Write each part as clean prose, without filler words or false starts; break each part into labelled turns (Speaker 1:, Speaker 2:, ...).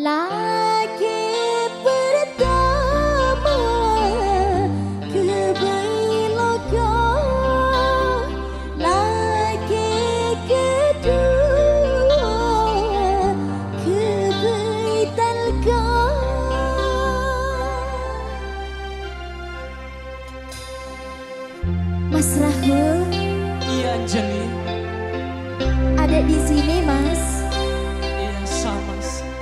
Speaker 1: Lagi pertama kebelokan, lagi kedua kebetalkan. Mas Rahul.
Speaker 2: Iya Anjali.
Speaker 1: Ada di sini Mas.
Speaker 2: Iya sama.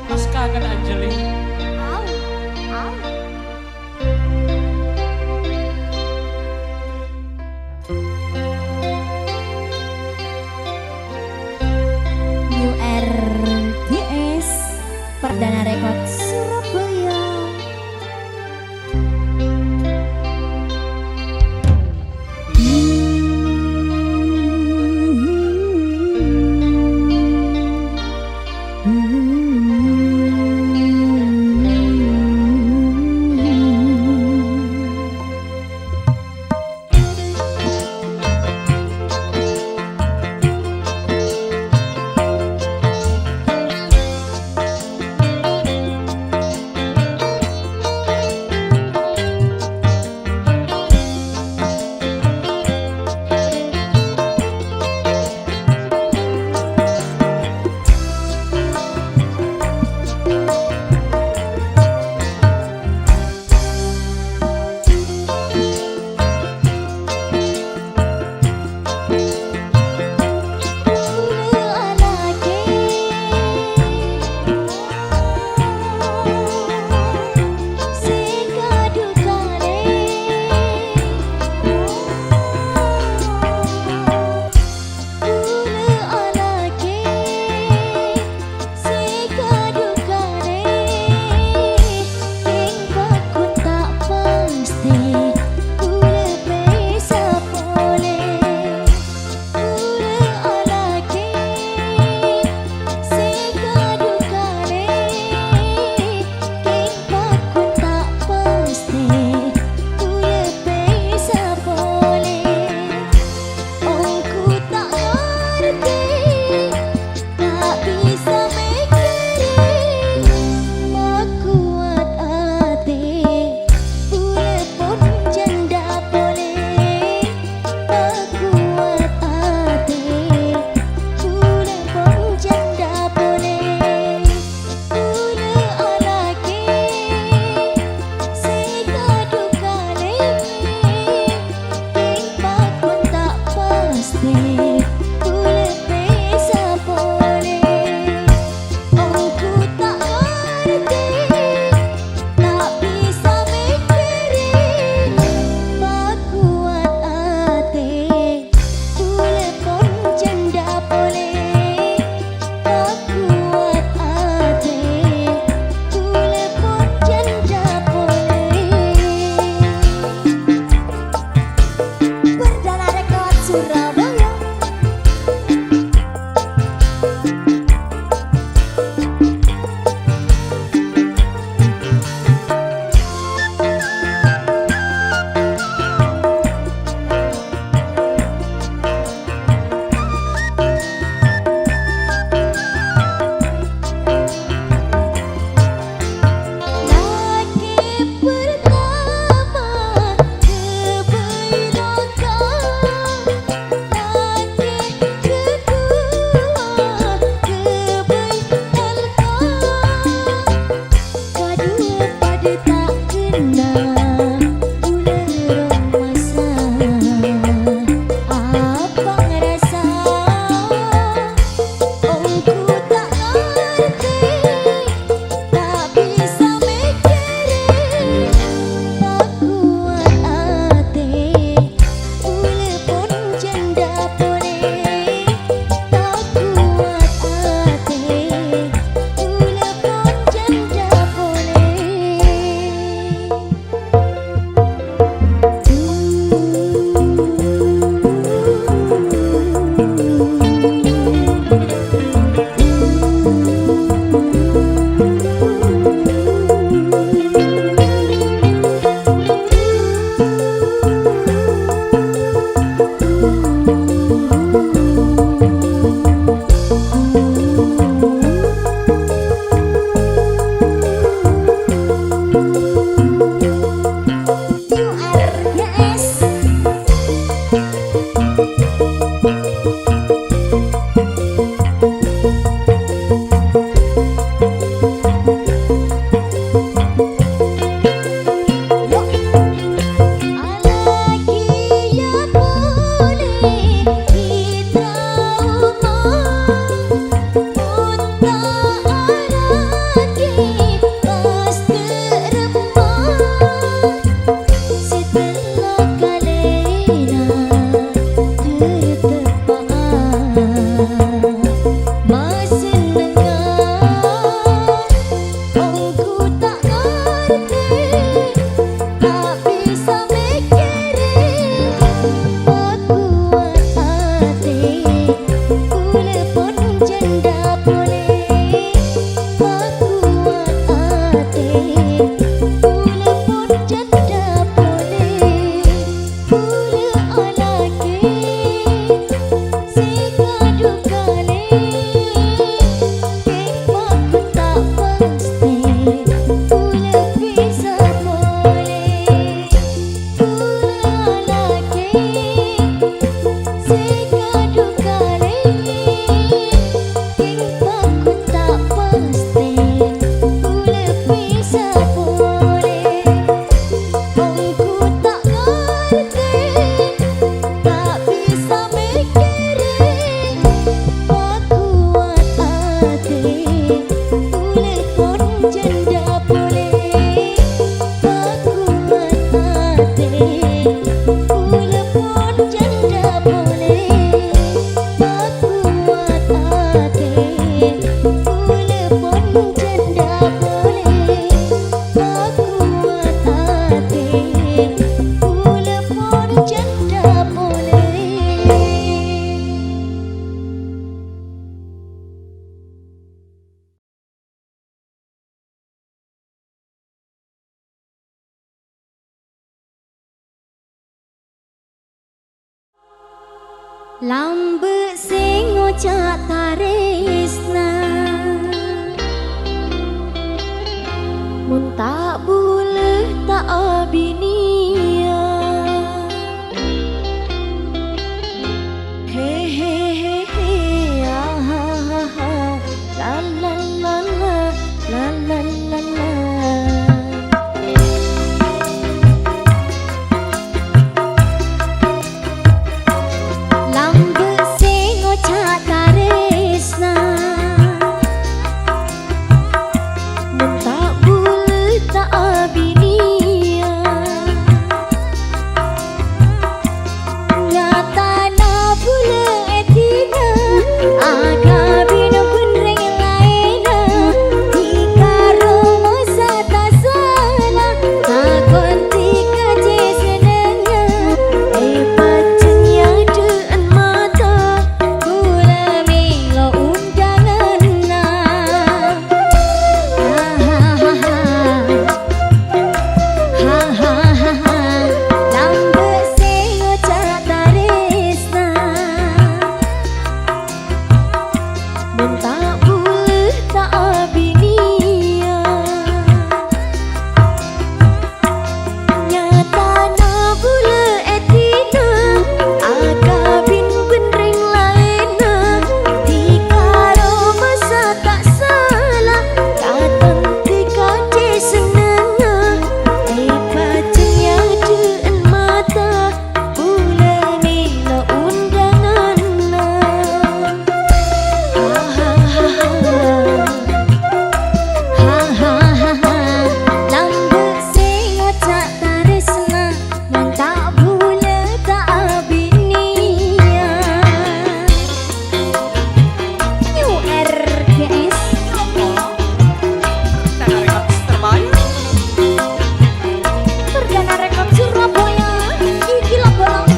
Speaker 2: Mas kangen Anjali.
Speaker 1: Au, au. New RDS Perdana Rekod Surabaya. Lambe sing ngocak taresna mun tak boleh tak abinia he he he he ah ha ha ha la la la la la la la la. Lambe sing ngocak taresna mun tak boleh tak abinia nyata na boleh etina agabin benreng laina dikaro masa tak salah takon tika je senengnya pacenya dean mata gula milo undangan na lambe sing ngocak taresna mun tak boleh tak abinia nyata na boleh etina agabin benreng laina dikaro masa tak salah datang tika je senengnya pacenya dean mata boleh milo undangan na lambe sing ngocak taresna mun tak boleh tak abinia New RGS
Speaker 2: Perdana Records terbaik.
Speaker 1: Perdana Records Surabaya iki lho bolong.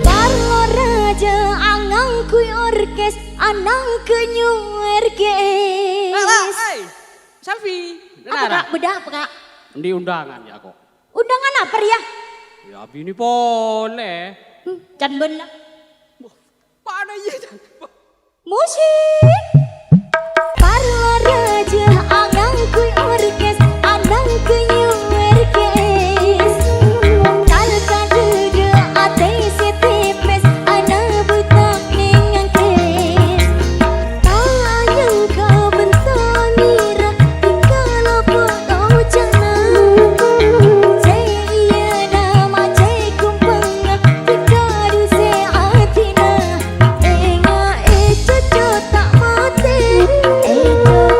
Speaker 1: Parlo raja angang kuy orkes anang ke New RGS.
Speaker 2: Hey, selfie.
Speaker 1: Apa kak? Beda apa kak?
Speaker 2: Di undangan ya kok.
Speaker 1: Undangan apa ya?
Speaker 2: Ya bini boleh.
Speaker 1: Can bener.
Speaker 2: Mana iya?
Speaker 1: Musik. Parlo raja angang kuy orkes anang ke New RGS. Kal kadede ate setepes ana butak ning angkes. Tayang ka bentangira dikala foto jana. Cai iya nama cai kumpanga dikadu se atina. Enga cucu tak mati. Ego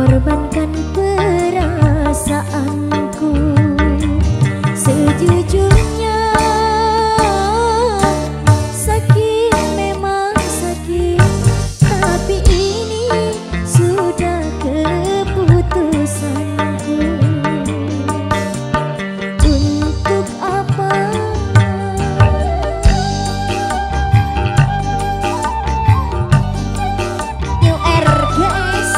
Speaker 1: korbankan perasaanku. Sejujurnya sakit memang sakit, tapi ini sudah keputusanku. Untuk apa New RGS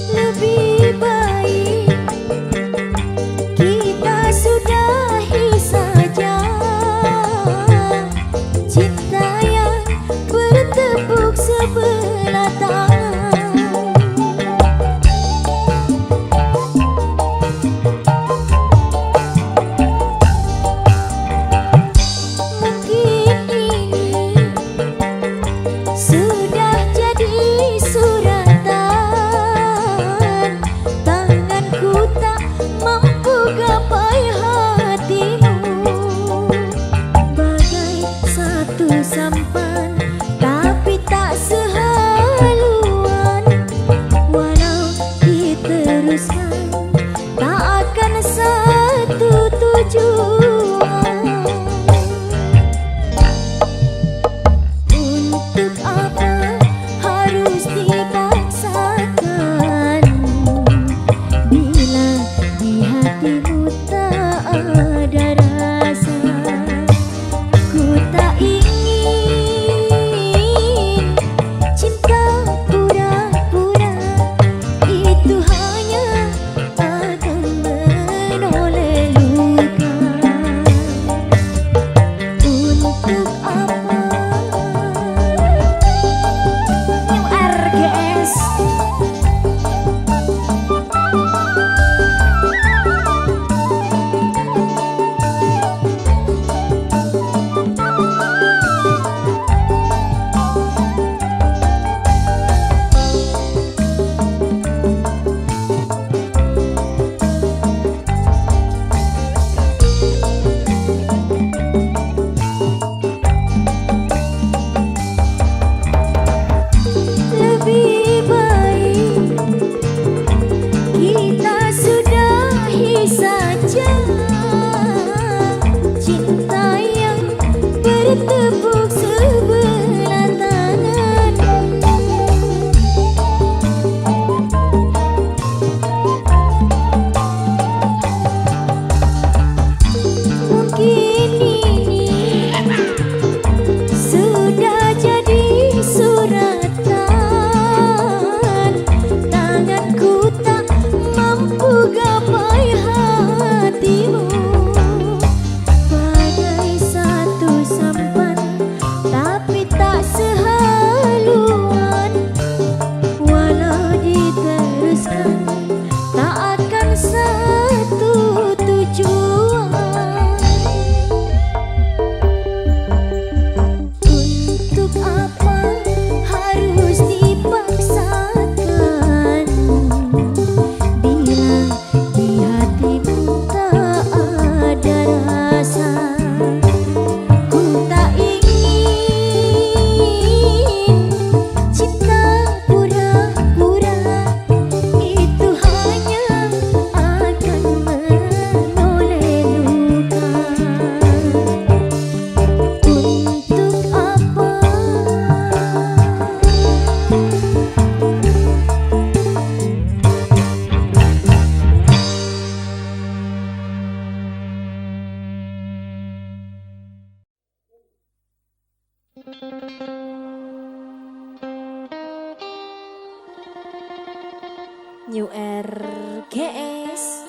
Speaker 1: lebih baik kita sudahi saja cinta yang bertepuk sebelah tangan. Mungkin ini sudah jadi suratan, tanganku tak mampu gapai hatimu. Bagai satu sampan tapi tak sehaluan, walau diteruskan tak akan satu tujuan. Untuk apa harus dipaksakan bila di hatimu tak ada rasa? Ku tak ingin cinta pura-pura, itu hanya akan menoleh luka. Untuk apa New RGS lebih baik kita sudahi saja cinta yang bertepuk sebelah tangan. Mungkin ini sudah jadi suratan, tanganku tak mampu gapai hatimu. Bagai satu sampan tapi tak sehaluan, walau diteruskan tak akan satu tujuan. Untuk apa harus dipaksakan bila di hatimu tak ada rasa? Ku tak ingin cinta pura-pura, itu hanya akan menoleh luka. Untuk apa New RGS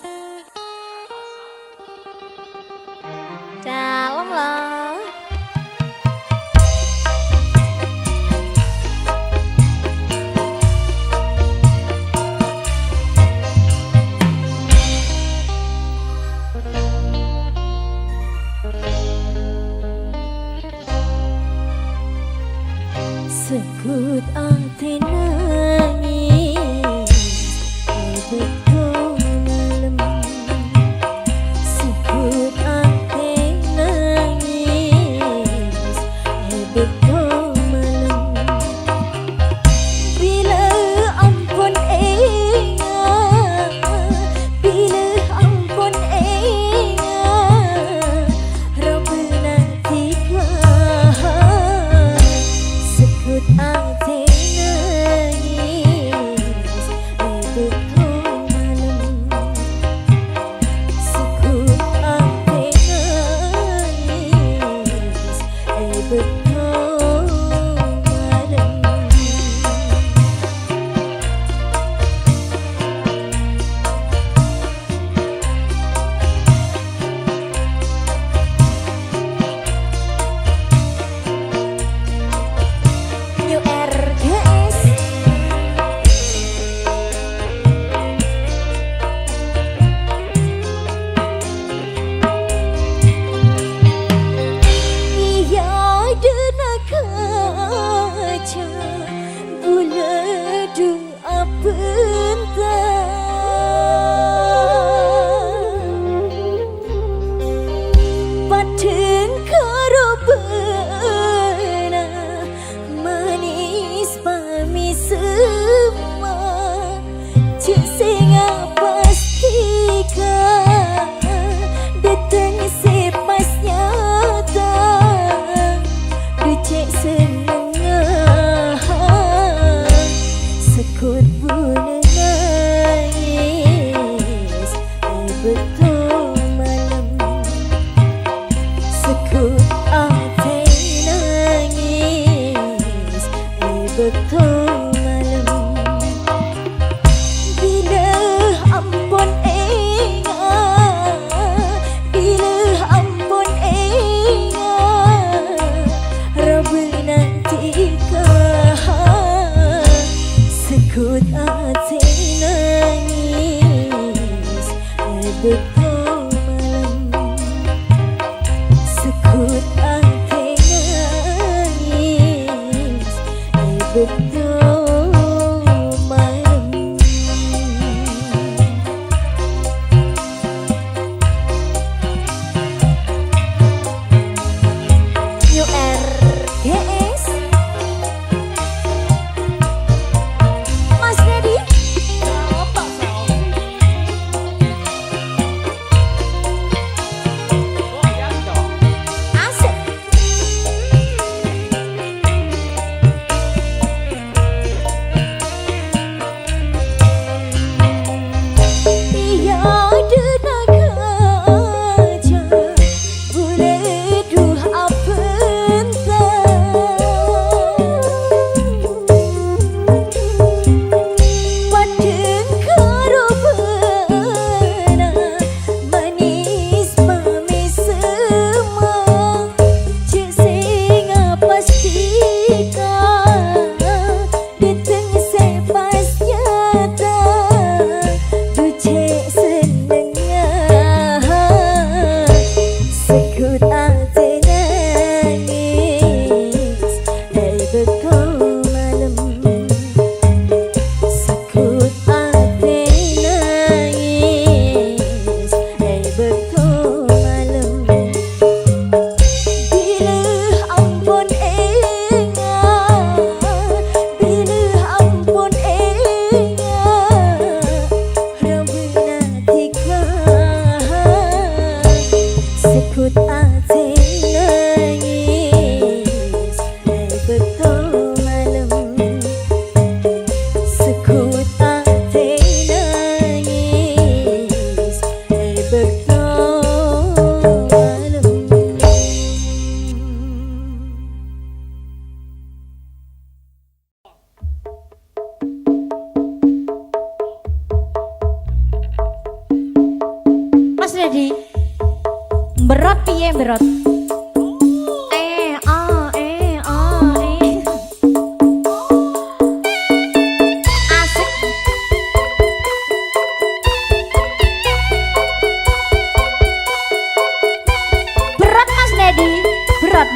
Speaker 1: dalam lah. Sekut ati nangis betul malam. Sekut ati nangis betul malam. Bila ampun bila ampun Rabbana tiga sekut ati nangis betul malam. Sekut ati nangis betul malam. New RGS Iya dena kaca Bula doa Padeng karo beuna manis pami semua cek singa pastikan datang sepas nyata ducek senengah sekut bulan nangis betul malam. Sekut ati nangis betul malam. Bila ampun bila ampun Rabbana tiga sekut ati nangis betul malam. Sekut ati nangis betul malam. New RGS Mas Dedi
Speaker 2: Apa sih? Goyang dong.
Speaker 1: asik. Iya dena kaca bule duh apenta padeng karo beuna manis pami semua cek singa pastikan dateng sepas nyata ducek senengah sekut ati nangis betul malam. Sekut ati nangis betul malam. Bila ampun bila ampun Rabbana tiga sekut ati nangis betul malam. Sekut ati nangis betul malam. Mas Dedi, berat piye berat? Asik. Berat Mas Dedi, berat.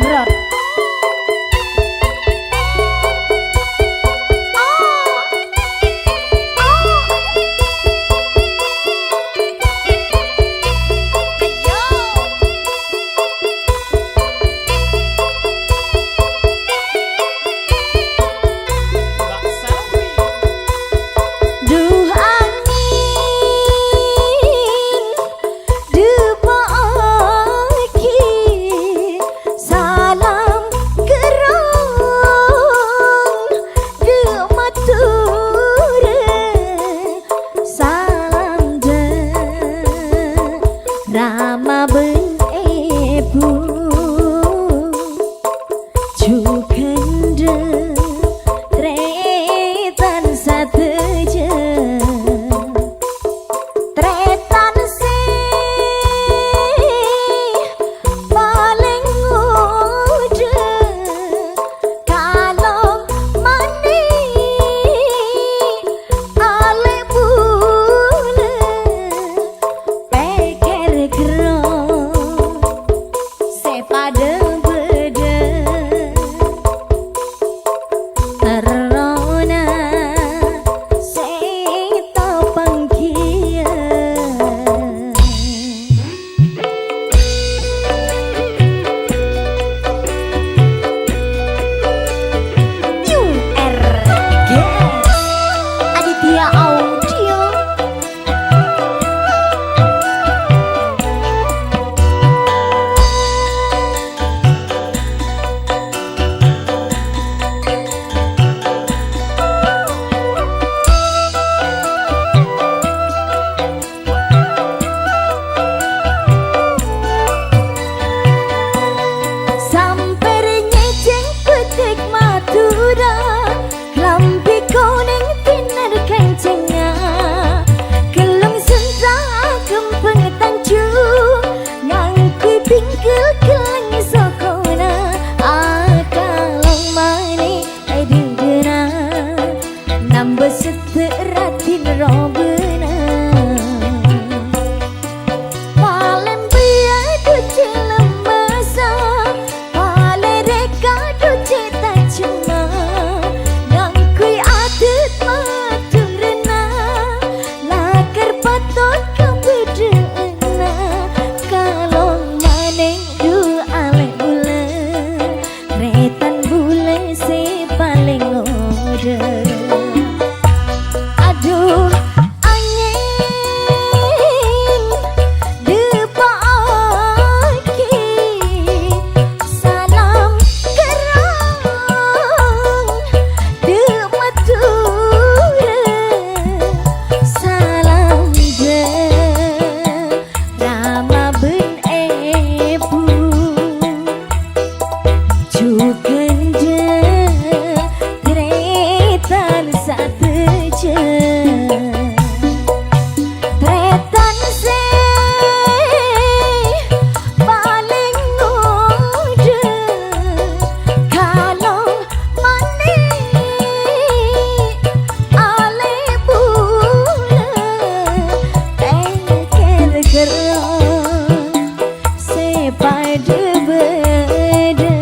Speaker 1: ada beda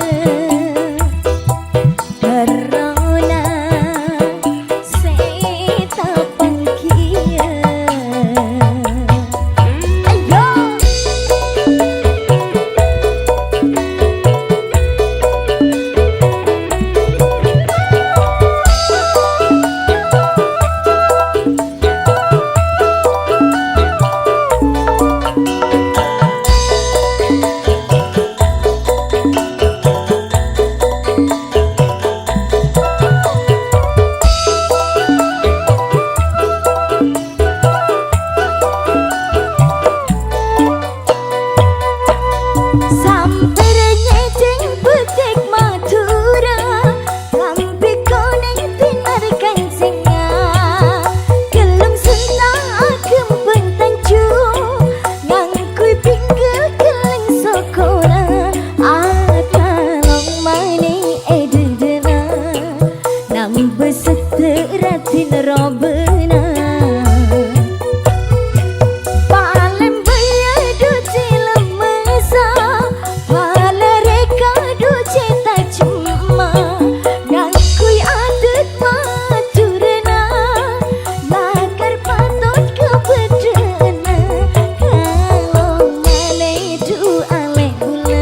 Speaker 1: Corona Seta pangkia Ayo Sampernya jeng petik Madura Lambe kuning tinarikan singa Gelung senang agem bentang ju Ngangkui pinggir geling sokora Akalong maning ededena Nami beseteratin robena Gula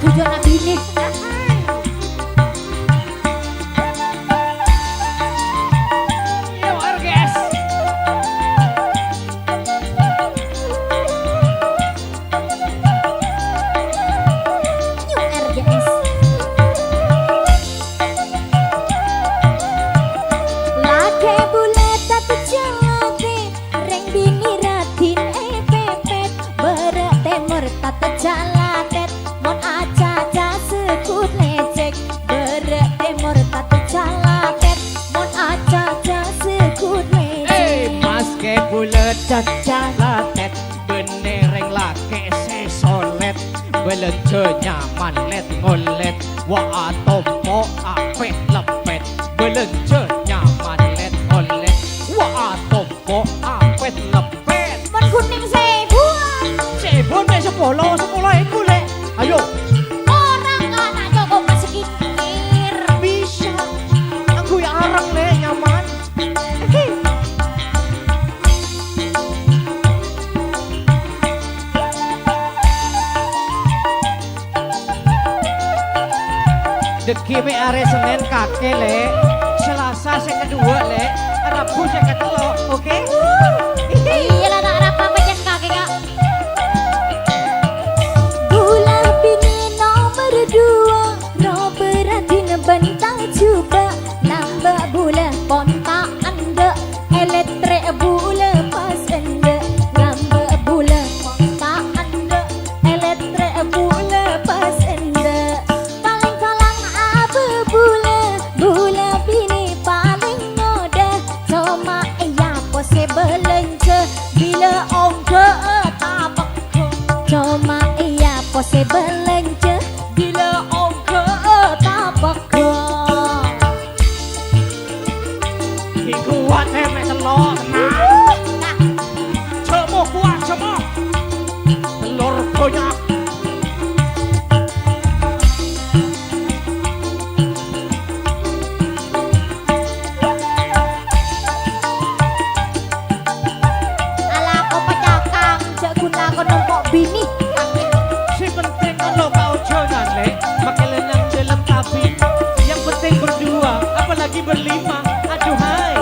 Speaker 1: tujuan nabi ini.
Speaker 2: Yo RGS.
Speaker 1: New RGS. Lake bulat tak jalate, reng bini ratin pepet, berete murtad jalatet, mon aja sekut lecek, berete murtad jalatet, mon aja sekut lecek.
Speaker 3: Mas ke bulet cacalatet benereng lake sesolet belence nyaman let ngolet wa atompo apet lepet belence nyaman let ngolet wa atompo apet lepet
Speaker 1: Mon kuning sebuah,
Speaker 3: sebon me sepuluh iku lek ayo
Speaker 1: orang anak Joko Masekir.
Speaker 3: bisa aku ya arang le nyaman Deki me are Senin kake le, Selasa saya kedua le, Rabu saya ketelo, oke?
Speaker 1: Iya lah nak apa bagian kaki kak. Bulan bini nomor 2, Robert Adina bentang juga, nambah bulan kontak anda, elektrik bulan pas anda, nambah bulan kontak anda, elektrik bulan pas anda. Paling kalang apa bulan bini paling mudah, cuma iya pose belanja bila ongke tapak. Cuma iya pose belanja bila ongke tapak.
Speaker 3: Kuat me telur tenang,
Speaker 1: Nah,
Speaker 3: cemo kuat cemo, telur banyak.
Speaker 1: ala ko pacakang jagun lakon nombok bini.
Speaker 3: Si penting kalau kau jangan le, makin lenyang dalam kabin. Yang penting berdua, apalagi berlima. Aduhai.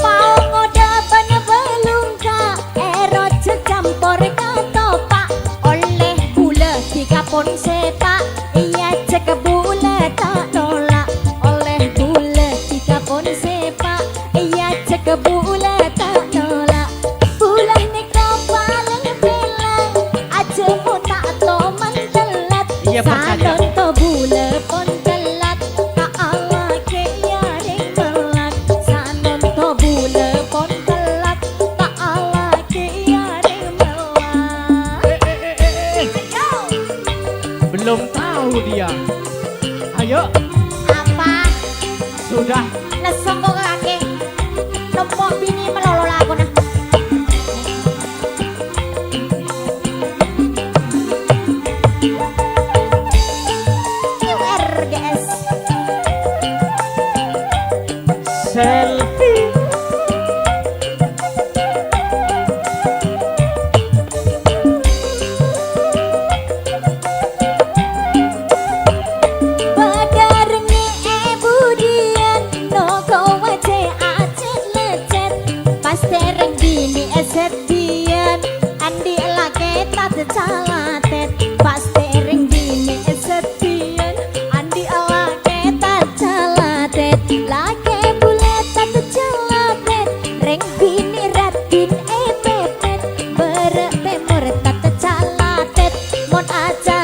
Speaker 1: Mau ngoda bana belungka, erot secampur katopak, oleh gula tiga pon sepak, iya cek bula tak nolak, oleh gula tiga pon sepak, iya cek bula tak nolak. Bulah ni kau paling bilang, aja mu tak to mentelat,
Speaker 3: Iya, percaya.
Speaker 1: salon to bula pon telat, tak ala ke yaring melat, salon to bula pon telat, tak ala ke yaring melat. Ayo,
Speaker 3: Belum tahu dia. Ayo,
Speaker 1: apa?
Speaker 3: sudah.
Speaker 1: Lesong kok kaki, nombok bini melolol aku nah. URGS.
Speaker 3: Selfie.
Speaker 1: Badarni budian, no kau wace acet lecet, pas tereng bini esetian, andi lake tak calatet, pas tereng bini esetian, andi lake tak calatet, lake bulet tak calatet, reng bini ratin pepet, berete murtad calatet, mon aja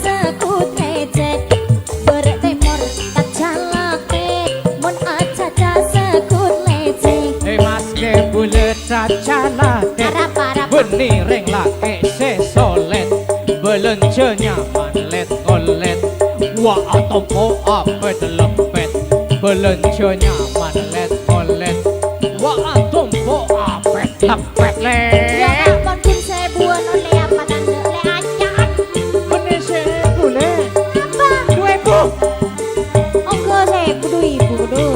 Speaker 1: sekut lecet, berete murtad calatet, mon aja sekut lecet.
Speaker 3: Mas ke bulet cacalatet
Speaker 1: Parah
Speaker 3: benereng lake sesolet belence nyaman let ngolet wa atompo apet lepet belence nyaman let ngolet wa atompo apet lepet le
Speaker 1: ya nak pun saya buat oleh apa tanda le acan
Speaker 3: bener se bulet
Speaker 1: apa
Speaker 3: 2000
Speaker 1: ongko saya kudu ibu kudu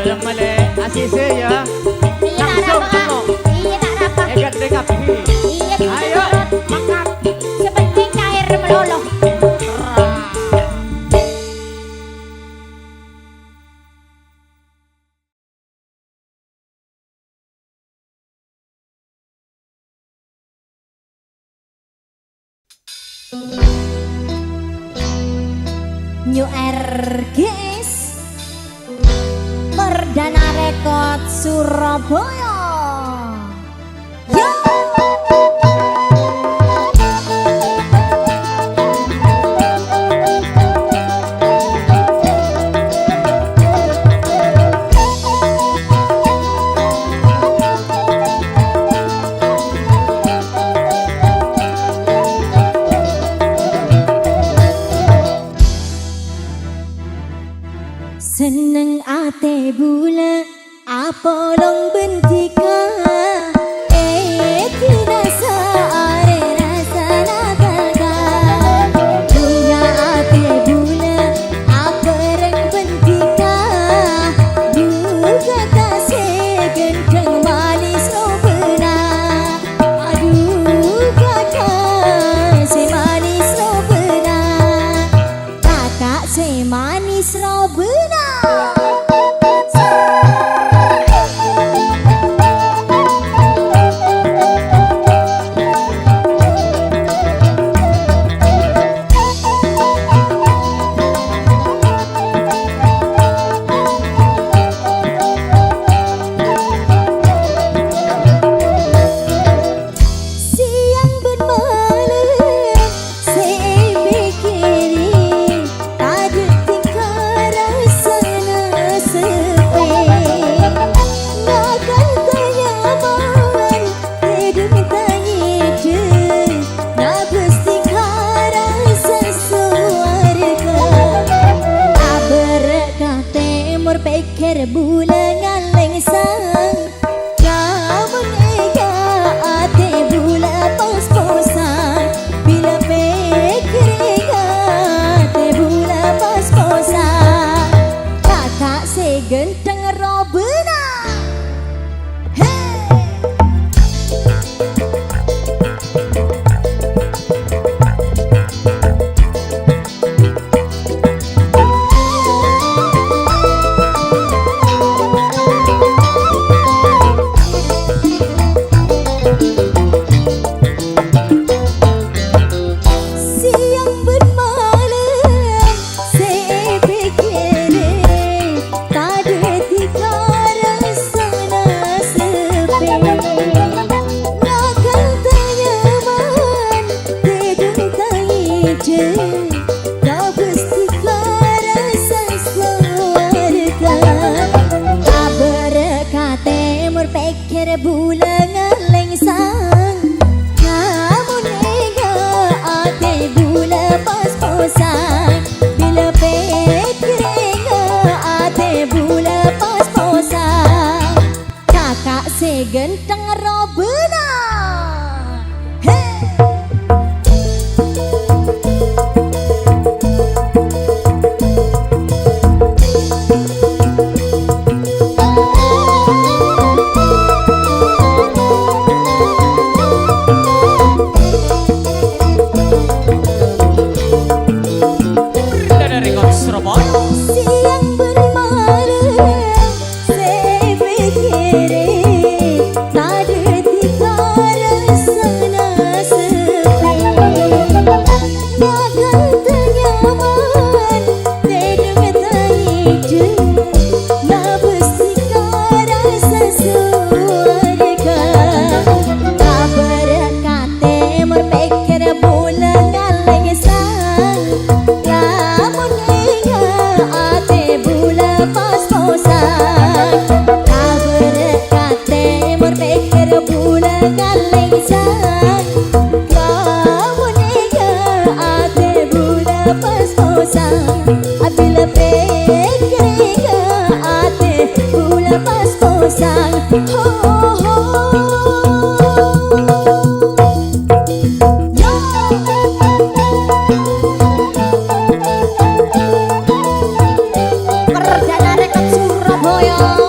Speaker 3: Walang mali. Asise ya.
Speaker 1: Iya tak
Speaker 3: Langsung
Speaker 1: apa
Speaker 3: ano.
Speaker 1: Iya tak apa
Speaker 3: Egat dekapi.
Speaker 1: Iya
Speaker 3: Ayo, makat.
Speaker 1: sepenting air meloloh. New RGS Perdana Rekod Surabaya. Yo! Seneng ate bula apa long bentika dirasa are rasa nataga punya ate bula apa reng bentika duga kasih gendeng manis robena aduh kakak si manis robena kakak si manis robena. Pikir bulan ngaleng sang kamu nega ate bula pos-posan bila pikir ate bula pos-posan kakak segenteng robena. Pikir bulan ngaleng sang kamu nega ate bula pas-posan bila pikir ate bula pas-posan kakak segenteng robena. Siang bermalam saya pikir tak ada tiga rasa sepi bakal ternyaman tidak terhidup nak bersihkan rasa suarga tak berkata berpikir bulan ngaleng sang lamun ate bula pas-posan tak berkata berpikir bulan ngaleng sang kamu nega ate bula pas-posan bila pikir ate bula pas-posan ho ho. Perdana Rekod Surabaya.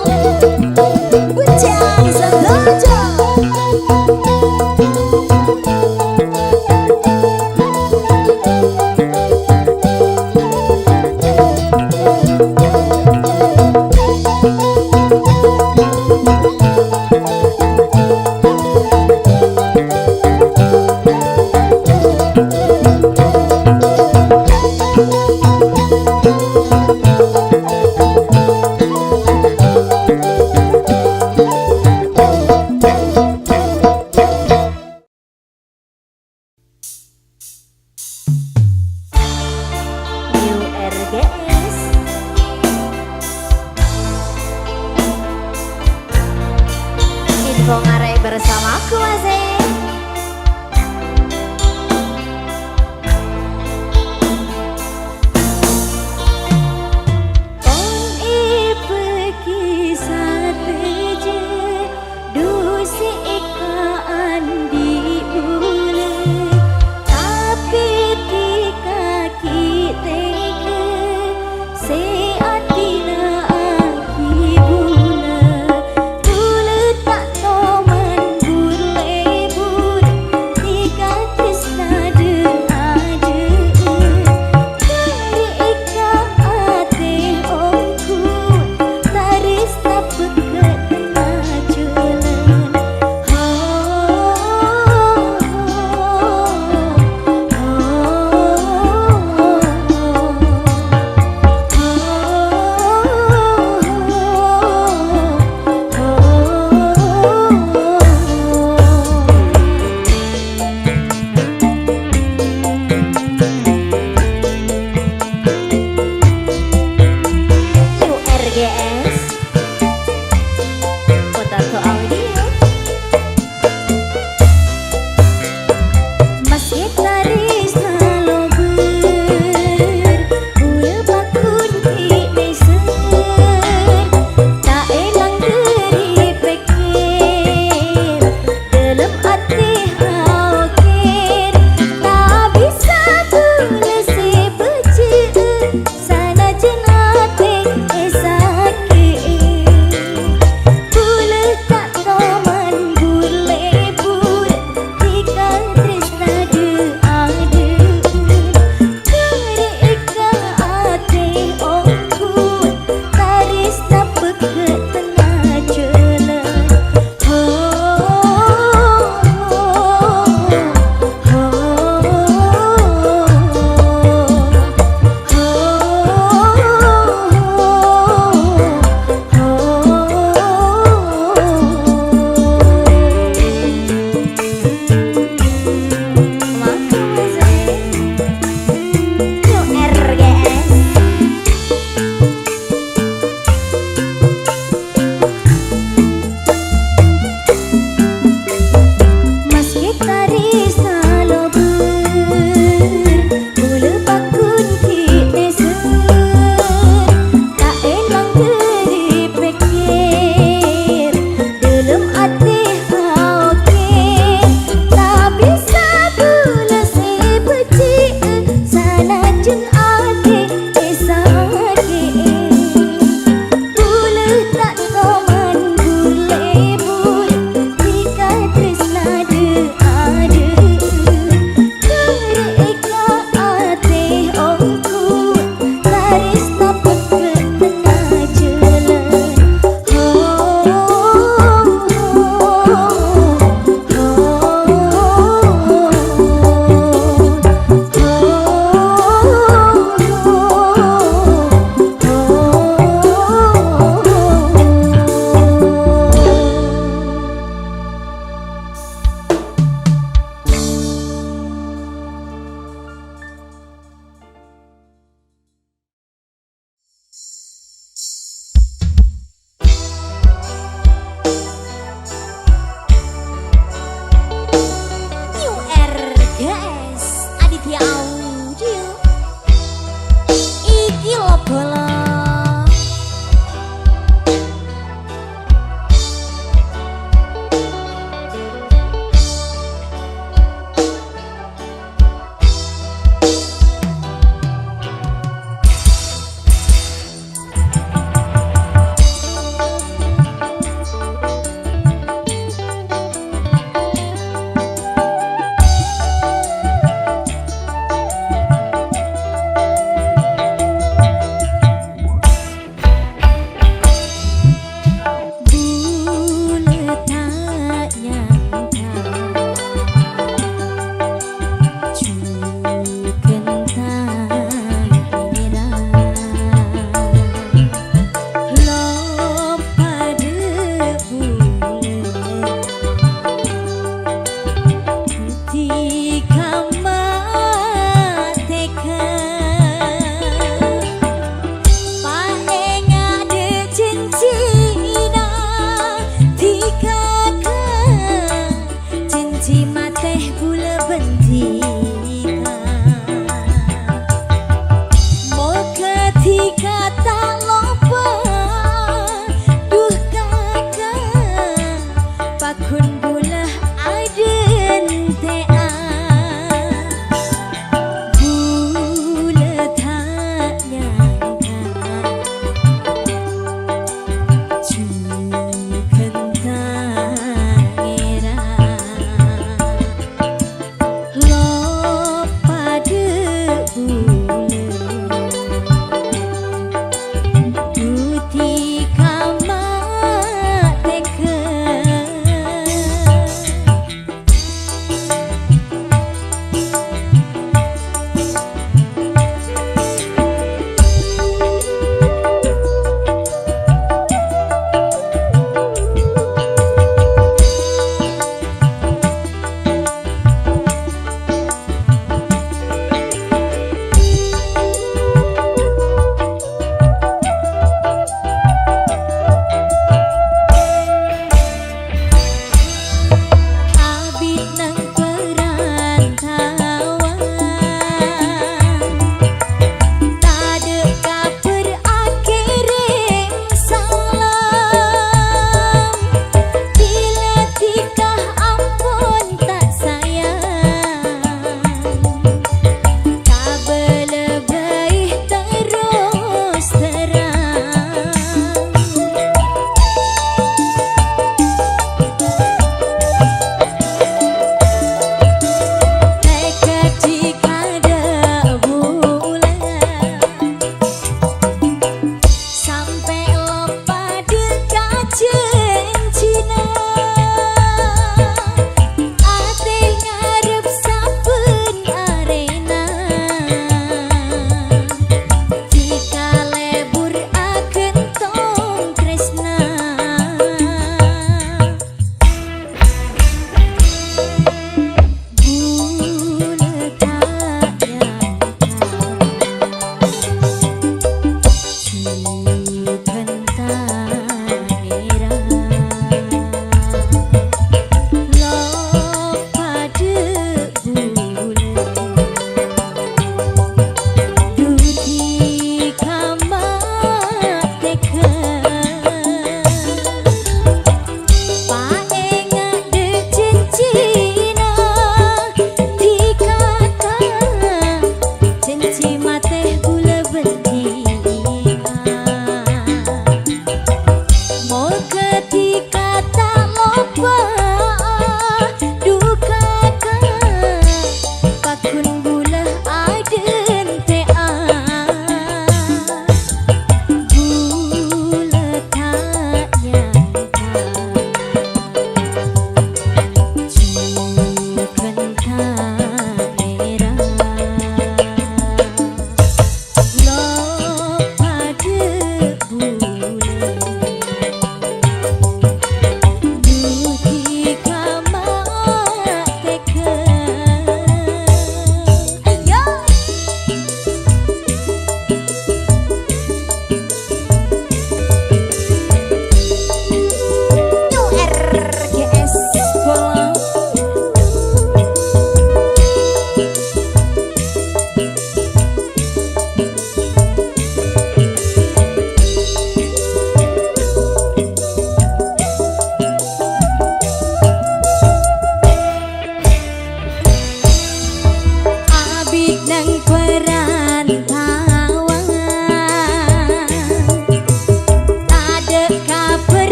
Speaker 1: Kong arek bersamaku asik.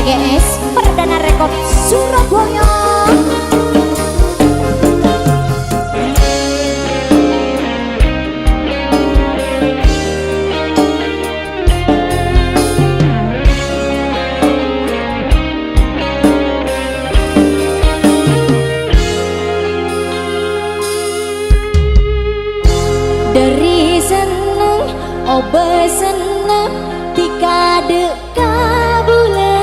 Speaker 1: PGS Perdana Rekod Surabaya. Dari seneng oba seneng tikade kabula,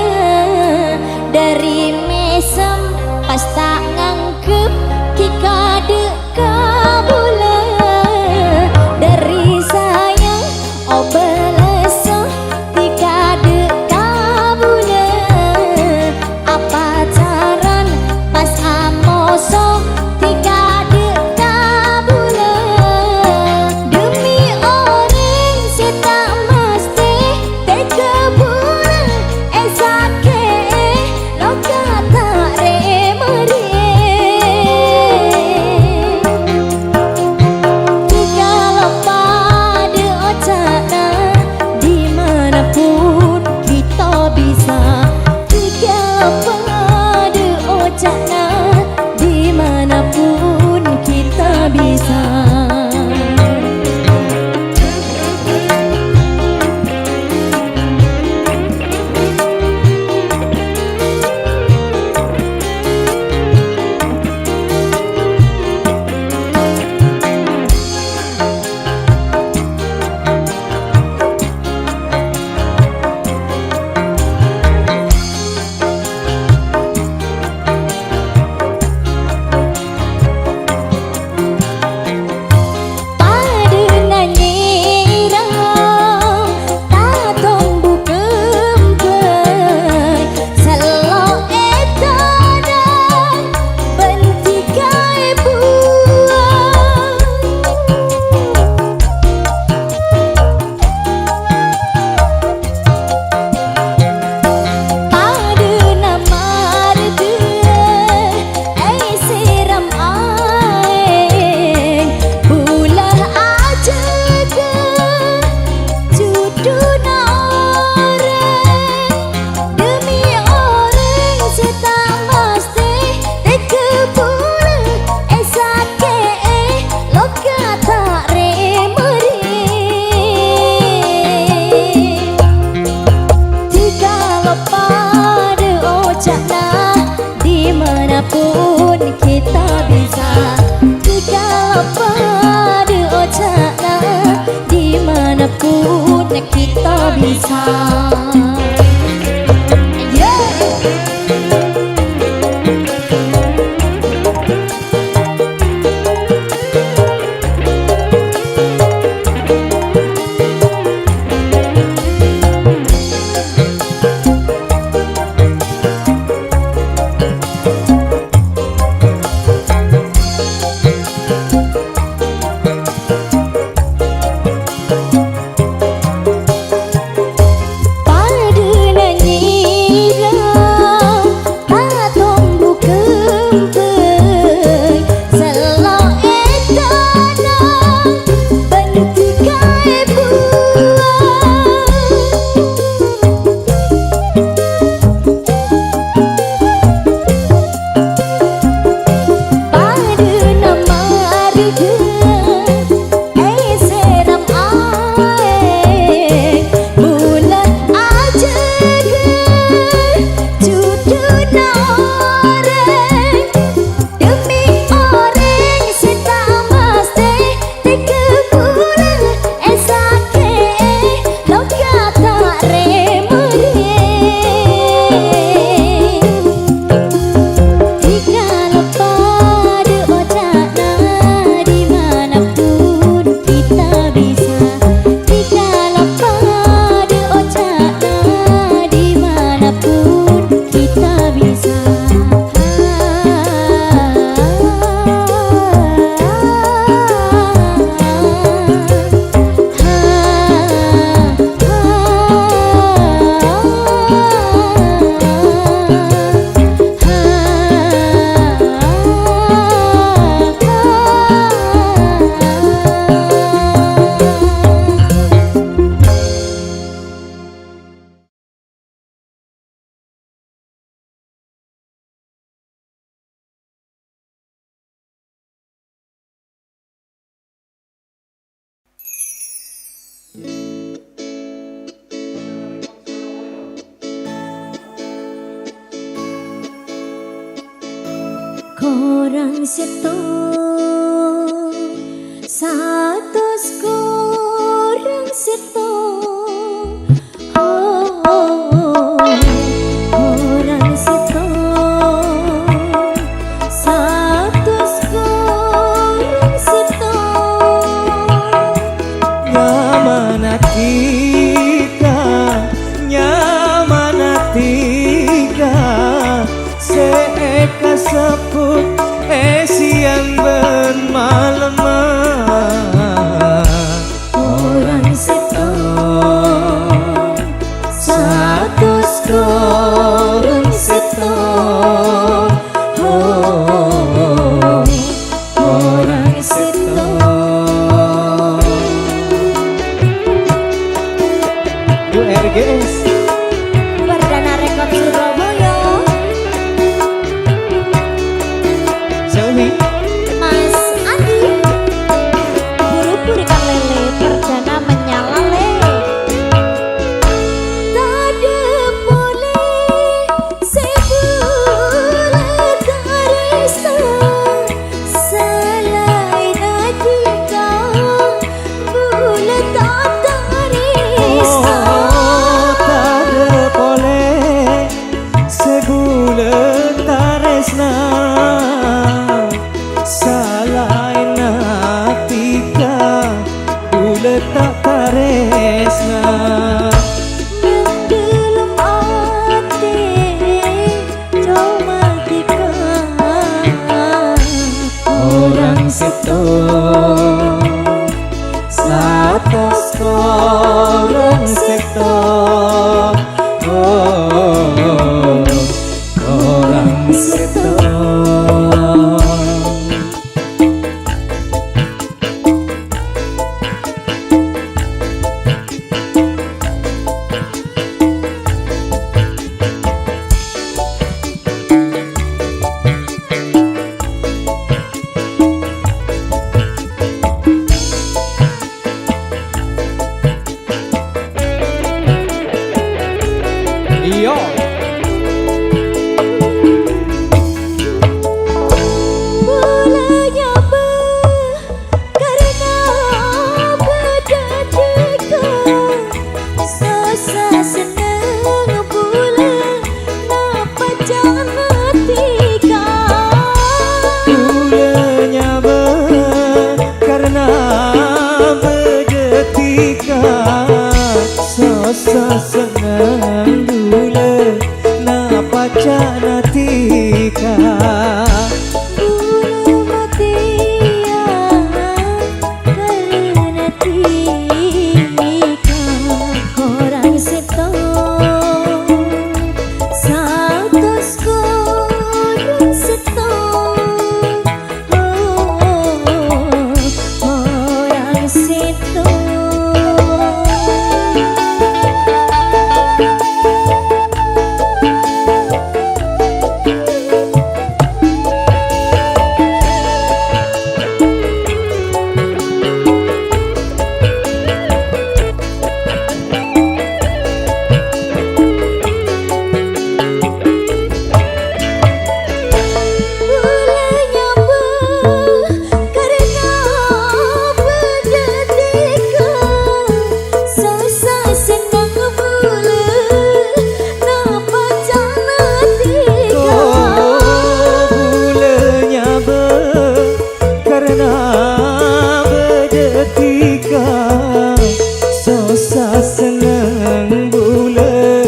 Speaker 1: dari mesem pas tak ngangkep tikade kabula, dari sayang oba lesah tikade kabula, apa caran pas amoso tikade kabula, demi orang seta mesti tega bulan esake lo kata remeri, kalau pada ocana dimanapun kita bisa, kalau pada ocana dimanapun kita bisa. Dimanapun kita bisa, kalau pada ocana dimanapun kita bisa. Korang seto satus korang seto korang seto satus korang seto
Speaker 4: nyamanatika seeka seput siang ben malam
Speaker 1: orang seto satus korang seto orang seto
Speaker 4: URGS
Speaker 1: Perdana Rekod Surabaya
Speaker 4: Selvi
Speaker 1: Mas Andi buru-buru ikan lele perdana menyala le tade boleh sebulan karisa selain adika bulan tak tarisa
Speaker 4: tade boleh sebulan taresna salain natika bulan tak taresna
Speaker 1: menggelum hati coba tika
Speaker 4: orang seto satus korang seto orang seto iyo
Speaker 1: bolanya karena berdetika susah senang bulan napa jangan tika
Speaker 4: bulanya karena berdetika sosa senang bulan napa cana tika
Speaker 1: bulu matia karena tika korang seto satus korang seto korang seto bulanya karena berdetika susah senang bulan napa jangan tika
Speaker 4: bulanya karena berdetika sosa senang bulan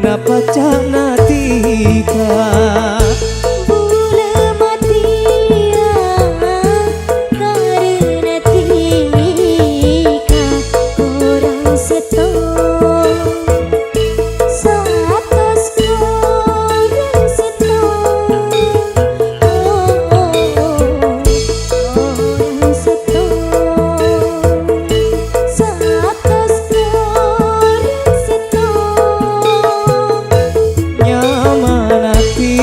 Speaker 4: napa cana tika
Speaker 1: bula matia karena tika korang seto satus korang seto korang seto satus korang seto
Speaker 4: nyamanati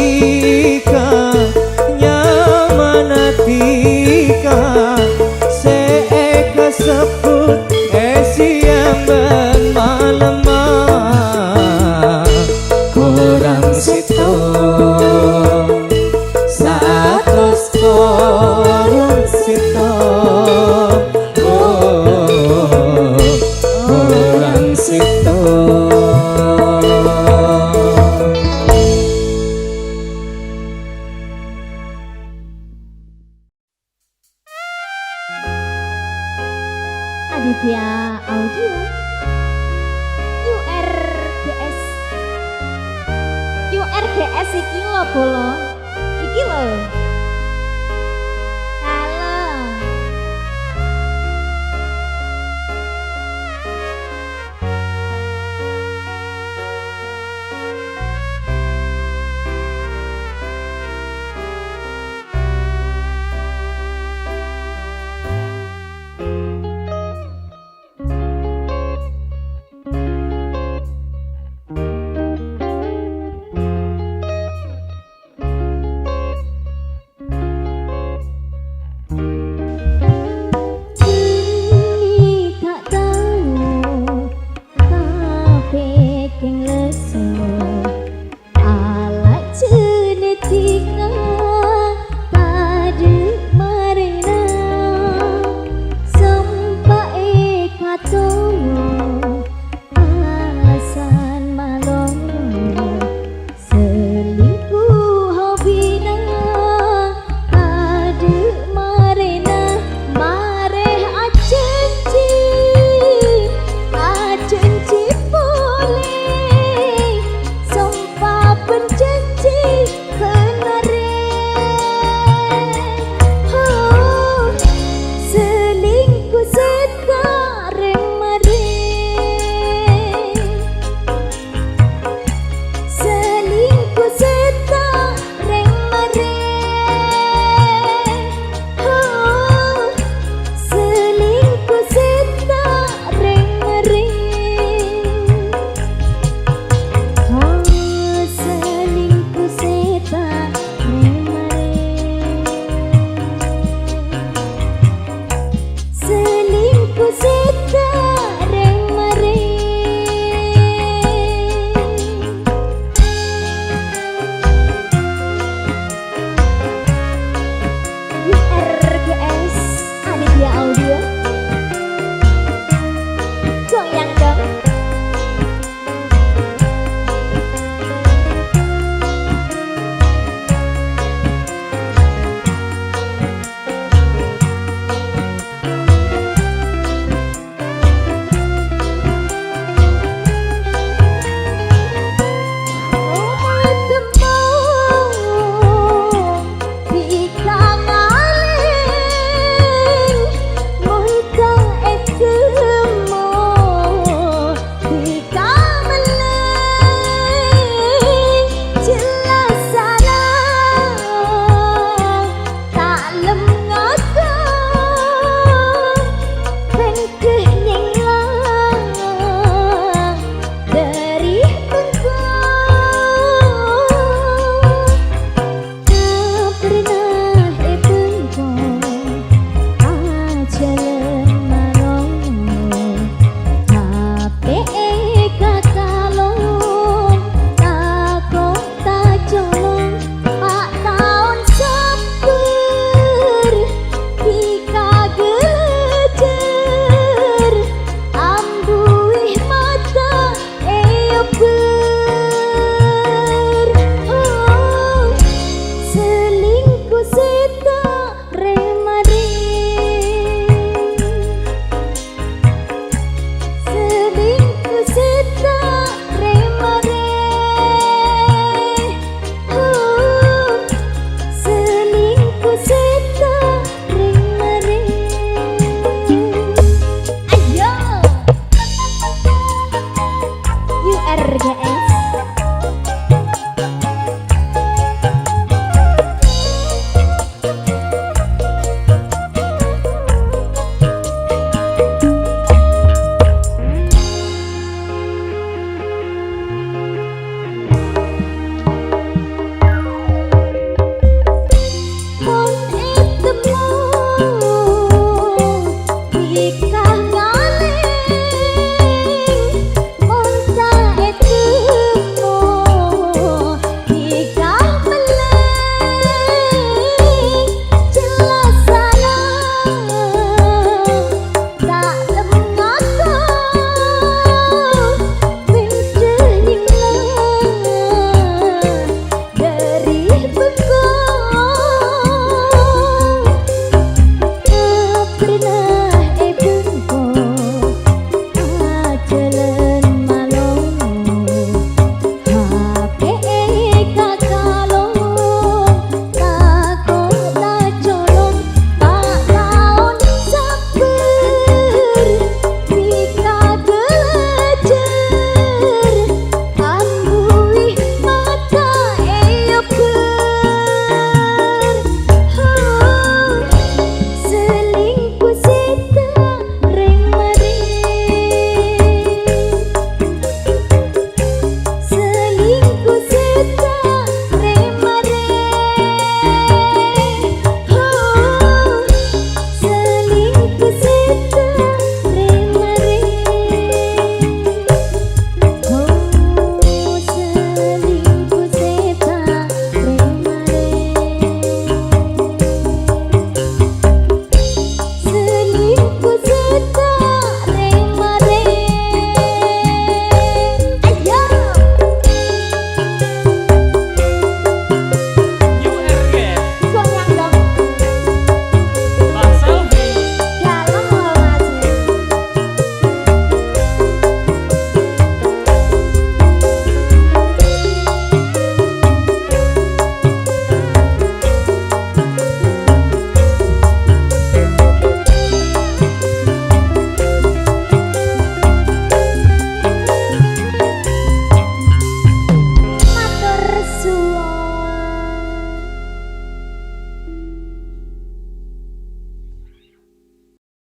Speaker 1: RGS iki lho bolon. Iki lho.